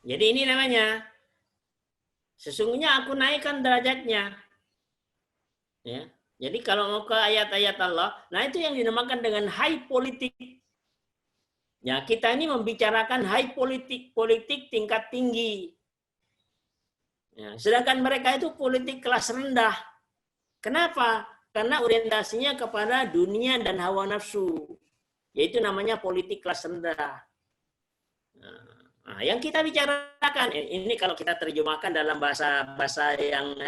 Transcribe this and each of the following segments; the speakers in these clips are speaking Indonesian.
Jadi ini namanya, sesungguhnya aku naikkan derajatnya. Ya. Jadi kalau mau ke ayat-ayat Allah, nah itu yang dinamakan dengan high politik. Ya, kita ini membicarakan high politik, politik tingkat tinggi. Ya, sedangkan mereka itu politik kelas rendah. Kenapa? Karena orientasinya kepada dunia dan hawa nafsu. Yaitu namanya politik kelas rendah. Nah, yang kita bicarakan ini kalau kita terjemahkan dalam bahasa yang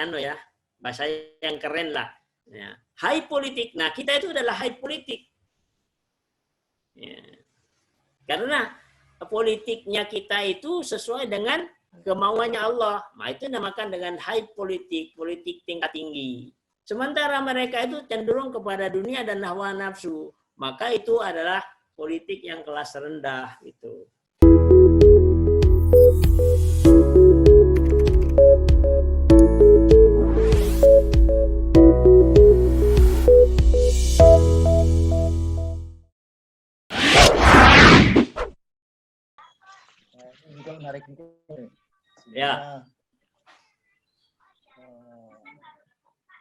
bahasa yang keren lah. Ya. High politik. Nah, kita itu adalah high politik. Ya. Karena politiknya kita itu sesuai dengan kemauannya Allah. Nah, itu dinamakan dengan high politik, politik tingkat tinggi. Sementara mereka itu cenderung kepada dunia dan hawa nafsu. Maka itu adalah politik yang kelas rendah itu. Ini juga menarik juga. Ya.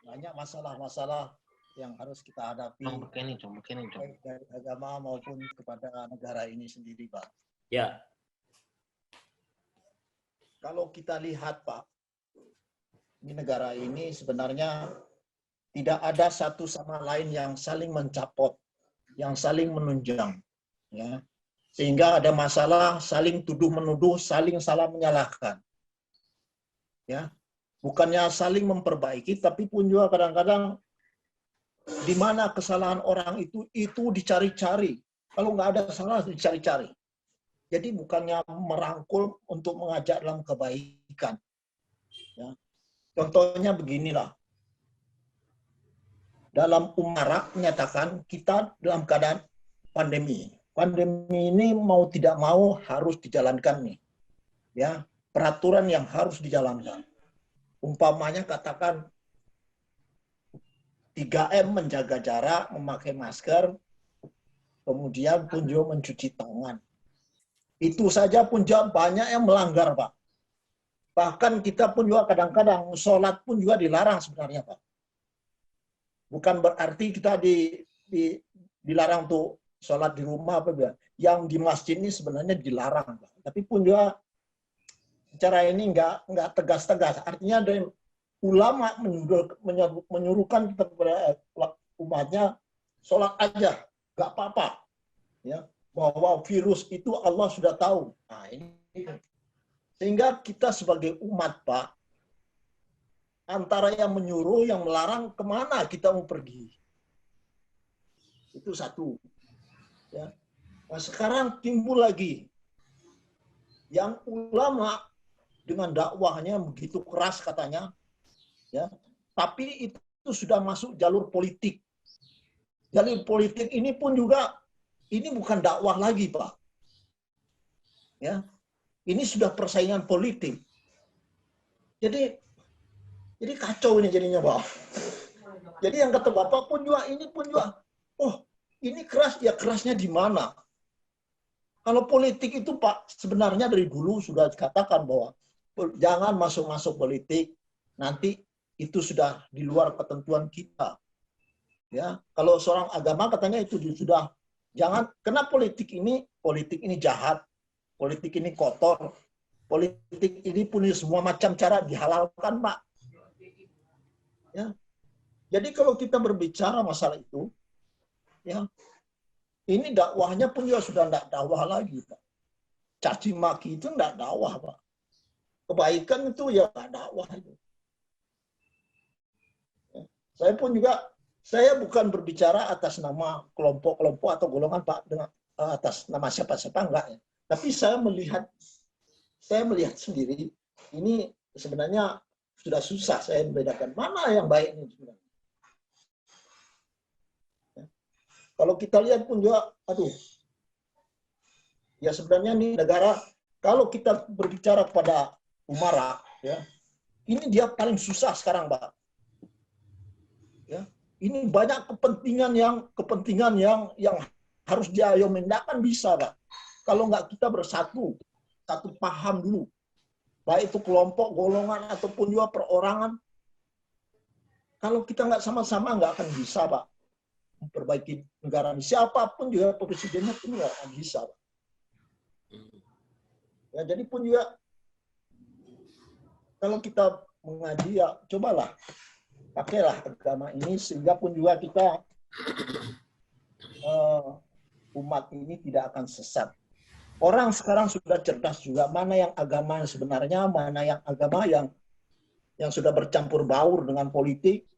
Banyak masalah-masalah yang harus kita hadapi baik dari agama maupun kepada negara ini sendiri, Pak. Ya. Kalau kita lihat, Pak, di negara ini sebenarnya tidak ada satu sama lain yang saling mencapot, yang saling menunjang, ya. Sehingga ada masalah saling tuduh-menuduh, saling salah menyalahkan. Ya. Bukannya saling memperbaiki, tapi pun juga kadang-kadang di mana kesalahan orang itu dicari-cari. Kalau nggak ada salah, dicari-cari. Jadi bukannya merangkul untuk mengajak dalam kebaikan. Ya. Contohnya beginilah. Dalam Umara menyatakan kita dalam keadaan pandemi. Pandemi ini mau tidak mau harus dijalankan nih. Ya, peraturan yang harus dijalankan. Umpamanya katakan 3M menjaga jarak, memakai masker, kemudian pun juga mencuci tangan. Itu saja pun juga banyak yang melanggar, Pak. Bahkan kita pun juga kadang-kadang sholat pun juga dilarang sebenarnya, Pak. Bukan berarti kita dilarang untuk sholat di rumah apa ya. Yang di masjid ini sebenarnya dilarang, Pak. Tapi pun juga secara ini nggak tegas-tegas. Artinya ada ulama menyuruhkan kepada umatnya sholat aja, nggak apa-apa. Ya, bahwa virus itu Allah sudah tahu. Nah, ini sehingga kita sebagai umat, Pak, antara yang menyuruh, yang melarang, kemana kita mau pergi? Itu satu. Ya. Nah, sekarang timbul lagi yang ulama dengan dakwahnya begitu keras katanya, ya, tapi itu sudah masuk jalur politik. Jalur politik ini pun juga ini bukan dakwah lagi, Pak. Ya, ini sudah persaingan politik. Jadi kacau ini jadinya, Pak. Jadi yang kata Bapak pun juga ini pun juga, oh ini keras, ya kerasnya di mana? Kalau politik itu, Pak, sebenarnya dari dulu sudah dikatakan bahwa jangan masuk-masuk politik, nanti itu sudah di luar ketentuan kita. Ya, kalau seorang agama katanya itu sudah jangan, karena politik ini jahat, politik ini kotor, politik ini punya semua macam cara dihalalkan, Pak. Ya. Jadi kalau kita berbicara masalah itu, ya, ini dakwahnya pun juga sudah tidak dakwah lagi, Pak. Caci maki itu tidak dakwah, Pak. Kebaikan itu ya tidak dakwah itu. Ya. Saya bukan berbicara atas nama kelompok-kelompok atau golongan, Pak, dengan atas nama siapa-siapa, enggak ya. Tapi saya melihat sendiri, ini sebenarnya sudah susah saya membedakan mana yang baik ini sebenarnya. Ya. Kalau kita lihat pun juga, ya sebenarnya ini negara, kalau kita berbicara pada Umara, ya, ini dia paling susah sekarang, Pak. Ya, ini banyak kepentingan yang harus diayomin, nggak akan bisa, Pak. Kalau nggak kita bersatu, satu paham dulu, baik itu kelompok, golongan, ataupun juga perorangan. Kalau kita nggak sama-sama, nggak akan bisa, Pak, memperbaiki negara ini. Siapapun juga presidennya pun nggak akan bisa, Pak. Ya, jadi pun juga kalau kita mengaji, ya cobalah pakailah agama ini, sehingga pun juga kita umat ini tidak akan sesat. Orang sekarang sudah cerdas juga, mana yang agama yang sebenarnya, mana yang agama yang sudah bercampur baur dengan politik,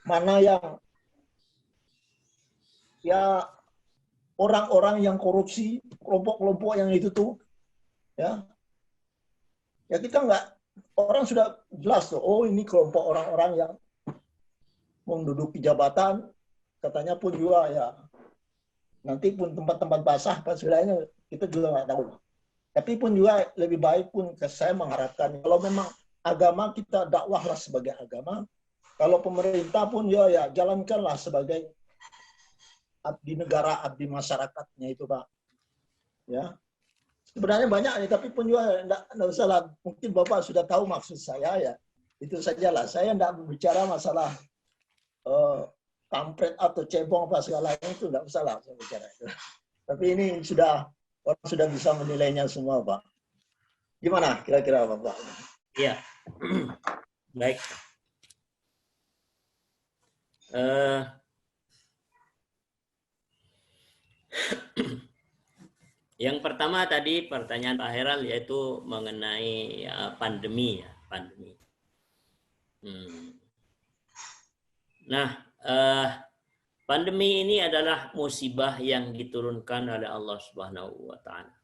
mana yang ya orang-orang yang korupsi, kelompok-kelompok yang itu tuh, ya kita nggak, orang sudah jelas tuh, oh ini kelompok orang-orang yang menduduki jabatan, katanya pun juga ya nanti pun tempat-tempat basah apa sebenarnya kita juga nggak tahu. Tapi pun juga lebih baik pun saya mengharapkan kalau memang agama kita dakwahlah sebagai agama, kalau pemerintah pun ya jalankanlah sebagai abdi negara, abdi masyarakatnya itu, Pak. Ya. Sebenarnya banyak nih, tapi pun juga enggak usah lah. Mungkin Bapak sudah tahu maksud saya, ya. Itu sajalah. Saya enggak berbicara masalah kampret atau cebong apa segala itu, enggak usah lah saya bicara itu. Tapi ini orang sudah bisa menilainya semua, Pak. Gimana kira-kira, Bapak? Iya. Baik. Yang pertama tadi pertanyaan Pak Heral yaitu mengenai pandemi ya, pandemi. Nah, pandemi ini adalah musibah yang diturunkan oleh Allah Subhanahu wa taala.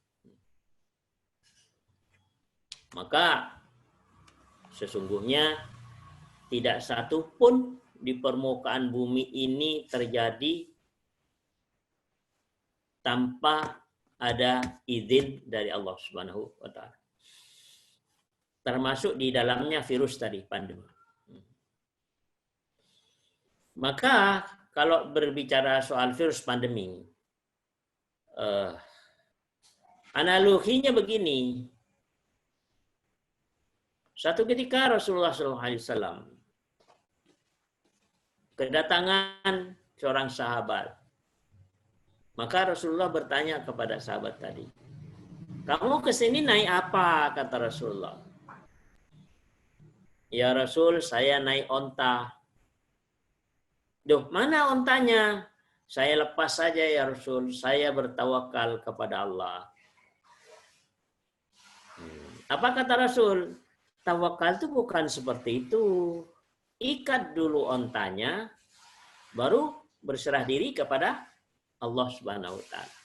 Maka sesungguhnya tidak satu pun di permukaan bumi ini terjadi tanpa ada izin dari Allah Subhanahu wa taala. Termasuk di dalamnya virus tadi, pandemi. Maka kalau berbicara soal virus pandemi, analoginya begini. Satu ketika Rasulullah SAW kedatangan seorang sahabat. Maka Rasulullah bertanya kepada sahabat tadi, kamu kesini naik apa? Kata Rasulullah. Ya Rasul, saya naik onta. Duh, mana ontanya? Saya lepas saja ya Rasul, saya bertawakal kepada Allah. Apa kata Rasul? Tawakal itu bukan seperti itu. Ikat dulu ontanya, baru berserah diri kepada Allah Subhanahu wa taala.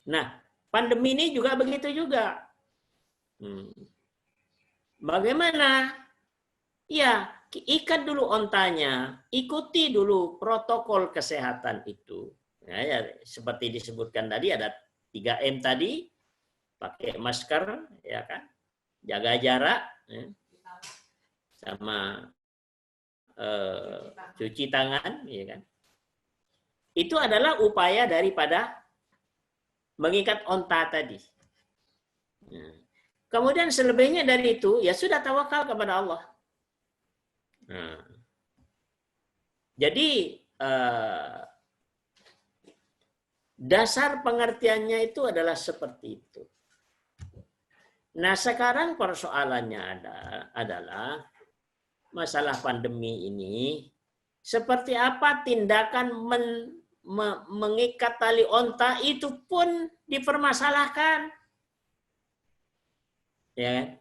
Nah, pandemi ini juga begitu juga. Bagaimana? Ya, ikat dulu ontanya, ikuti dulu protokol kesehatan itu. Ya, seperti disebutkan tadi ada 3M tadi, pakai masker, ya kan, jaga jarak, ya. Sama cuci tangan, ya kan. Itu adalah upaya daripada mengikat onta tadi. Kemudian selebihnya dari itu, ya sudah tawakal kepada Allah. Jadi dasar pengertiannya itu adalah seperti itu. Nah, sekarang persoalannya adalah masalah pandemi ini, seperti apa tindakan mengikat tali onta itu pun dipermasalahkan. Ya.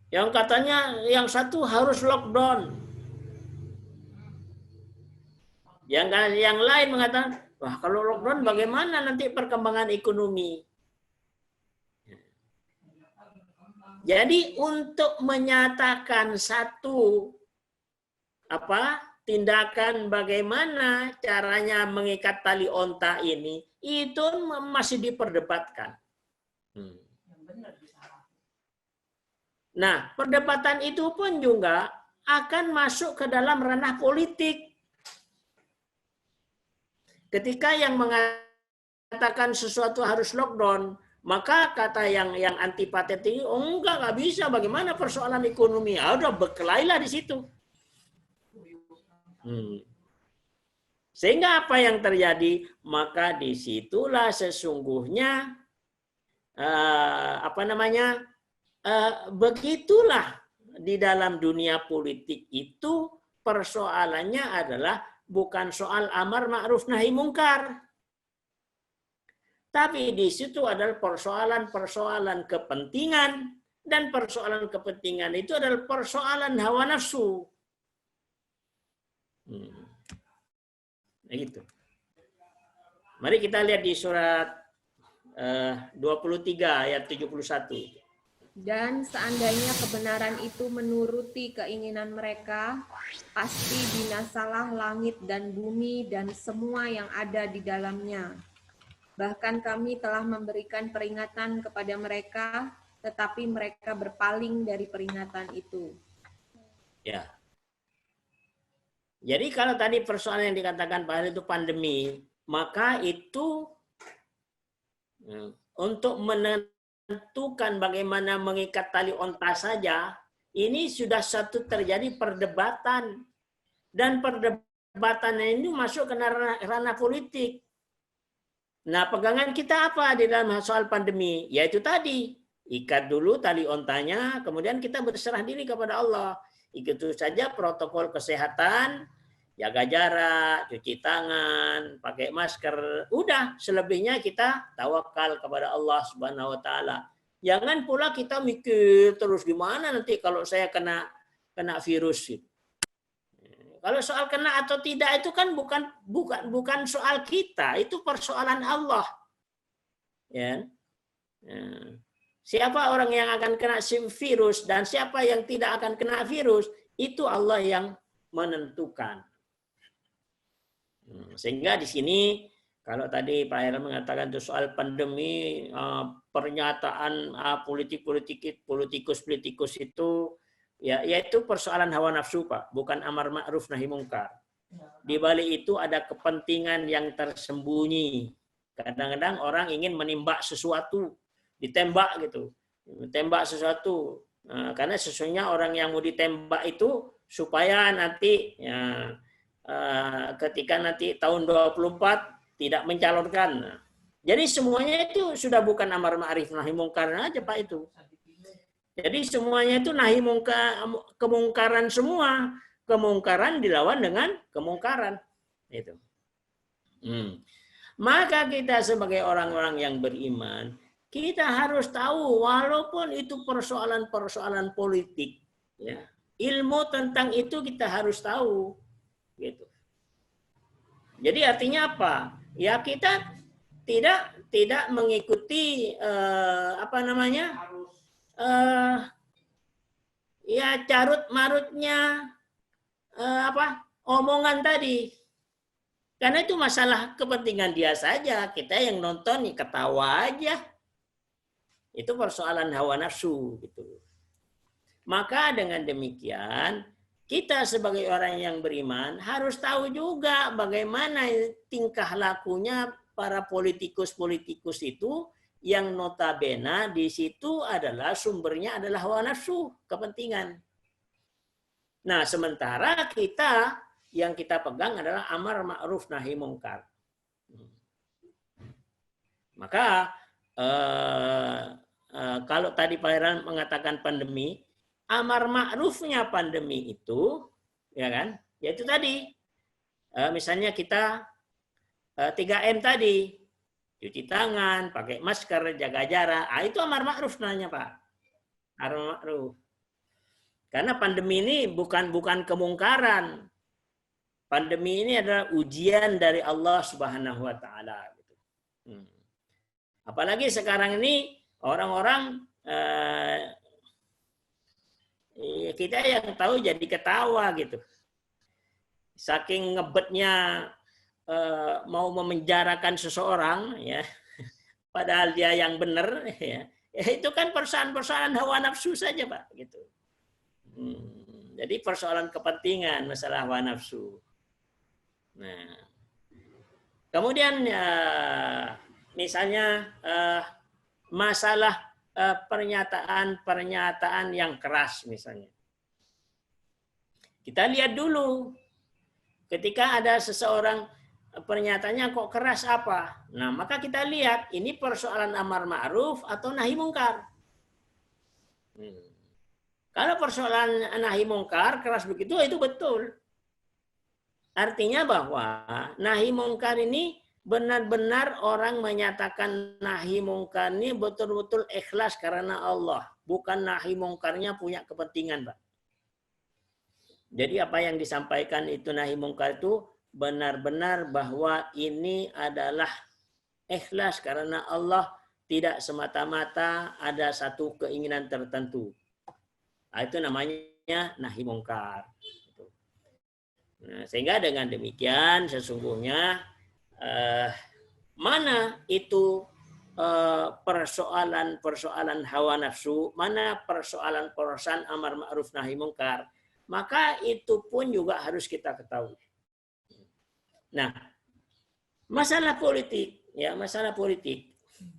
Yang katanya yang satu harus lockdown. Yang lain mengatakan, wah kalau lockdown bagaimana nanti perkembangan ekonomi? Jadi untuk menyatakan satu tindakan bagaimana caranya mengikat tali onta ini, itu masih diperdebatkan. Nah, perdebatan itu pun juga akan masuk ke dalam ranah politik. Ketika yang mengatakan sesuatu harus lockdown, Maka kata yang anti patent ini, oh nggak bisa, bagaimana persoalan ekonomi? Ah, udah berkelailah di situ. Sehingga apa yang terjadi? Maka disitulah sesungguhnya begitulah di dalam dunia politik itu persoalannya adalah bukan soal amar ma'ruf nahi mungkar. Tapi di situ adalah persoalan-persoalan kepentingan, dan persoalan kepentingan itu adalah persoalan hawa nafsu. Gitu. Mari kita lihat di surat 23 ayat 71. Dan seandainya kebenaran itu menuruti keinginan mereka, pasti binasalah langit dan bumi dan semua yang ada di dalamnya. Bahkan kami telah memberikan peringatan kepada mereka, tetapi mereka berpaling dari peringatan itu. Ya. Jadi kalau tadi persoalan yang dikatakan Pak Hari itu pandemi, maka itu untuk menentukan bagaimana mengikat tali onta saja, ini sudah satu terjadi perdebatan. Dan perdebatan ini masuk ke ranah politik. Nah, pegangan kita apa di dalam soal pandemi? Yaitu tadi, ikat dulu tali ontanya, kemudian kita berserah diri kepada Allah. Itu saja protokol kesehatan, jaga jarak, cuci tangan, pakai masker. Udah, selebihnya kita tawakal kepada Allah Subhanahu wa taala. Jangan pula kita mikir terus gimana nanti kalau saya kena virus. Kalau soal kena atau tidak itu kan bukan soal kita, itu persoalan Allah. Ya. Siapa orang yang akan kena virus dan siapa yang tidak akan kena virus, itu Allah yang menentukan. Sehingga di sini kalau tadi Pak Heran mengatakan itu soal pandemi, pernyataan politikus itu ya, yaitu persoalan hawa nafsu, Pak, bukan amar ma'ruf nahi mungkar. Di balik itu ada kepentingan yang tersembunyi. Kadang-kadang orang ingin menembak sesuatu, ditembak gitu, tembak sesuatu. Nah, karena sesungguhnya orang yang mau ditembak itu supaya nanti ya, ketika nanti tahun 24 tidak mencalonkan. Nah, jadi semuanya itu sudah bukan amar ma'ruf nahi mungkar aja, Pak, itu. Jadi semuanya itu nahi kemungkaran semua. Kemungkaran dilawan dengan kemungkaran. Itu. Maka kita sebagai orang-orang yang beriman, kita harus tahu walaupun itu persoalan-persoalan politik, ya, ilmu tentang itu kita harus tahu. Gitu. Jadi artinya apa? Ya kita tidak mengikuti ya carut marutnya omongan tadi, karena itu masalah kepentingan dia saja, kita yang nonton ya ketawa aja, itu persoalan hawa nafsu gitu. Maka dengan demikian kita sebagai orang yang beriman harus tahu juga bagaimana tingkah lakunya para politikus itu, yang notabene di situ adalah sumbernya adalah hawa nafsu, kepentingan. Nah, sementara kita yang kita pegang adalah amar ma'ruf nahi mungkar. Maka kalau tadi Pak Heran mengatakan pandemi, amar ma'rufnya pandemi itu, ya kan? Yaitu tadi, misalnya kita 3M tadi, cuci tangan, pakai masker, jaga jarak. Itu amar ma'ruf namanya, Pak. Amar ma'ruf. Karena pandemi ini bukan kemungkaran. Pandemi ini adalah ujian dari Allah Subhanahu wa taala gitu. Apalagi sekarang ini orang-orang kita yang tahu jadi ketawa gitu. Saking ngebetnya mau memenjarakan seseorang, ya, padahal dia yang benar, ya, itu kan persoalan hawa nafsu saja, Pak, gitu. Jadi persoalan kepentingan, masalah hawa nafsu. Nah, kemudian misalnya masalah pernyataan-pernyataan yang keras misalnya. Kita lihat dulu ketika ada seseorang pernyataannya kok keras apa. Nah, maka kita lihat ini persoalan amar ma'ruf atau nahi mungkar. Kalau persoalan nahi mungkar keras begitu itu betul. Artinya bahwa nahi mungkar ini benar-benar orang menyatakan nahi mungkar ini betul-betul ikhlas karena Allah, bukan nahi mungkarnya punya kepentingan, Pak. Jadi apa yang disampaikan itu nahi mungkar itu benar-benar bahwa ini adalah ikhlas karena Allah, tidak semata-mata ada satu keinginan tertentu. Nah, itu namanya nahi mungkar. Nah, sehingga dengan demikian sesungguhnya mana itu persoalan hawa nafsu, mana persoalan amar ma'ruf nahi mungkar, maka itu pun juga harus kita ketahui. Nah, masalah politik, ya masalah politik,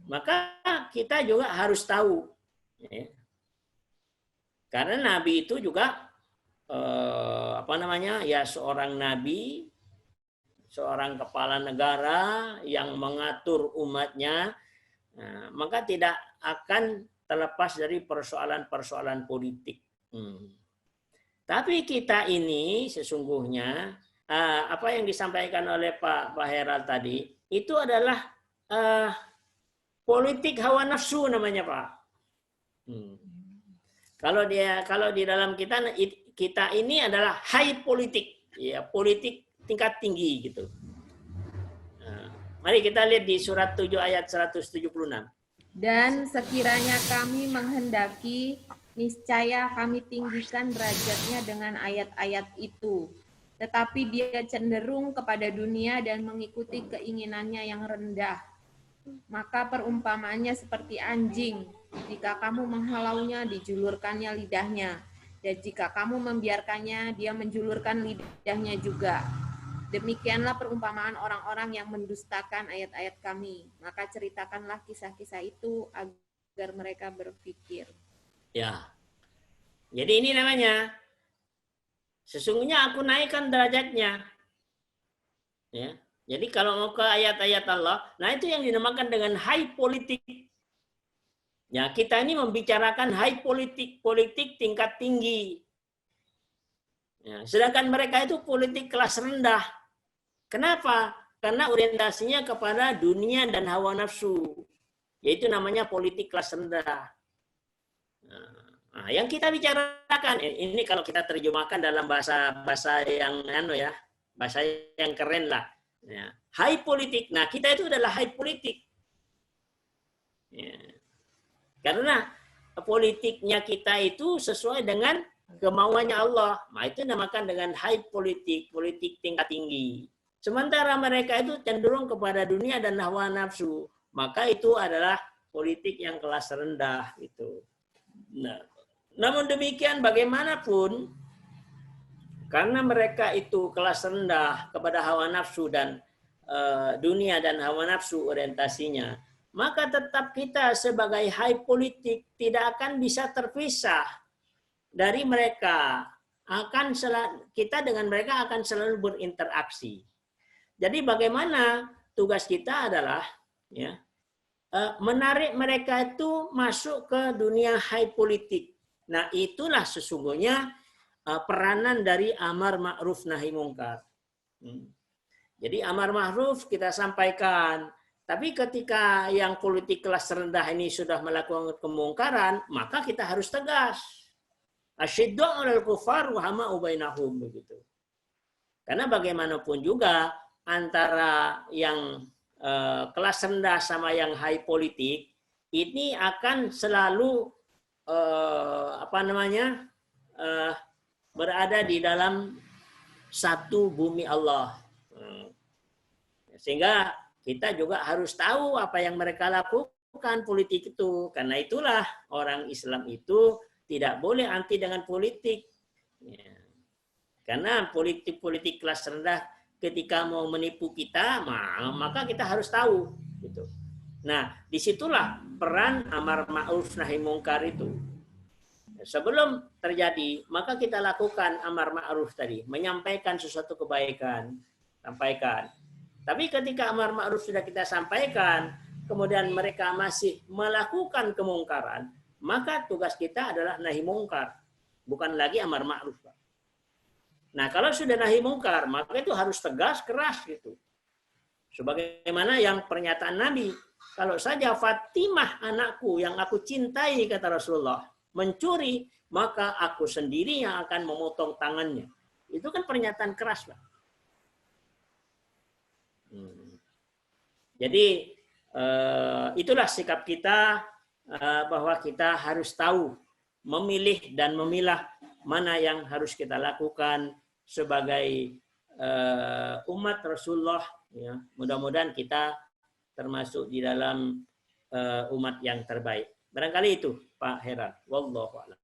maka kita juga harus tahu, ya. Karena Nabi itu juga seorang nabi, seorang kepala negara yang mengatur umatnya, maka tidak akan terlepas dari persoalan-persoalan politik. Tapi kita ini sesungguhnya apa yang disampaikan oleh Pak Heral tadi itu adalah politik hawa nafsu namanya, Pak. Kalau di dalam kita ini adalah high politik, ya politik tingkat tinggi gitu. Nah, mari kita lihat di surat 7 ayat 176. Dan sekiranya kami menghendaki, niscaya kami tinggikan derajatnya dengan ayat-ayat itu. Tetapi dia cenderung kepada dunia dan mengikuti keinginannya yang rendah. Maka perumpamaannya seperti anjing. Jika kamu menghalaunya, dijulurkannya lidahnya. Dan jika kamu membiarkannya, dia menjulurkan lidahnya juga. Demikianlah perumpamaan orang-orang yang mendustakan ayat-ayat kami. Maka ceritakanlah kisah-kisah itu agar mereka berpikir. Ya, jadi ini namanya, sesungguhnya aku naikkan derajatnya. Ya, jadi kalau mau ke ayat-ayat Allah, nah itu yang dinamakan dengan high politik. Ya, kita ini membicarakan high politik, politik tingkat tinggi. Ya, sedangkan mereka itu politik kelas rendah. Kenapa? Karena orientasinya kepada dunia dan hawa nafsu. Yaitu namanya politik kelas rendah. Nah, yang kita bicarakan, ini kalau kita terjemahkan dalam bahasa yang bahasa yang keren lah. Ya, high politik. Nah, kita itu adalah high politik. Ya. Karena politiknya kita itu sesuai dengan kemauannya Allah. Nah, itu dinamakan dengan high politik, politik tingkat tinggi. Sementara mereka itu cenderung kepada dunia dan hawa nafsu. Maka itu adalah politik yang kelas rendah itu. Nah, namun demikian bagaimanapun, karena mereka itu kelas rendah kepada hawa nafsu dan dunia dan hawa nafsu orientasinya, maka tetap kita sebagai high politik tidak akan bisa terpisah dari mereka. Kita dengan mereka akan selalu berinteraksi. Jadi bagaimana tugas kita adalah ya, menarik mereka itu masuk ke dunia high politik. Nah, itulah sesungguhnya peranan dari amar ma'ruf nahi mungkar. Jadi amar ma'ruf kita sampaikan. Tapi ketika yang politik kelas rendah ini sudah melakukan kemungkaran, maka kita harus tegas. Asyiddu 'alal kufar wa hama'u bainahum begitu. Karena bagaimanapun juga antara yang kelas rendah sama yang high politik ini akan selalu berada di dalam satu bumi Allah. Sehingga kita juga harus tahu apa yang mereka lakukan politik itu. Karena itulah orang Islam itu tidak boleh anti dengan politik. Ya. Karena politik kelas rendah ketika mau menipu kita, maka kita harus tahu. Gitu. Nah, disitulah peran amar ma'ruf nahi mungkar itu. Sebelum terjadi, maka kita lakukan amar ma'ruf tadi, menyampaikan sesuatu kebaikan, sampaikan. Tapi ketika amar ma'ruf sudah kita sampaikan, kemudian mereka masih melakukan kemungkaran, maka tugas kita adalah nahi mungkar, bukan lagi amar ma'ruf. Nah, kalau sudah nahi mungkar, maka itu harus tegas, keras gitu. Sebagaimana yang pernyataan Nabi, kalau saja Fatimah anakku yang aku cintai, kata Rasulullah, mencuri, maka aku sendiri yang akan memotong tangannya. Itu kan pernyataan keras, Pak. Jadi itulah sikap kita, bahwa kita harus tahu memilih dan memilah mana yang harus kita lakukan sebagai umat Rasulullah. Ya, mudah-mudahan kita termasuk di dalam umat yang terbaik. Barangkali itu, Pak Heran. Wallahu a'lam.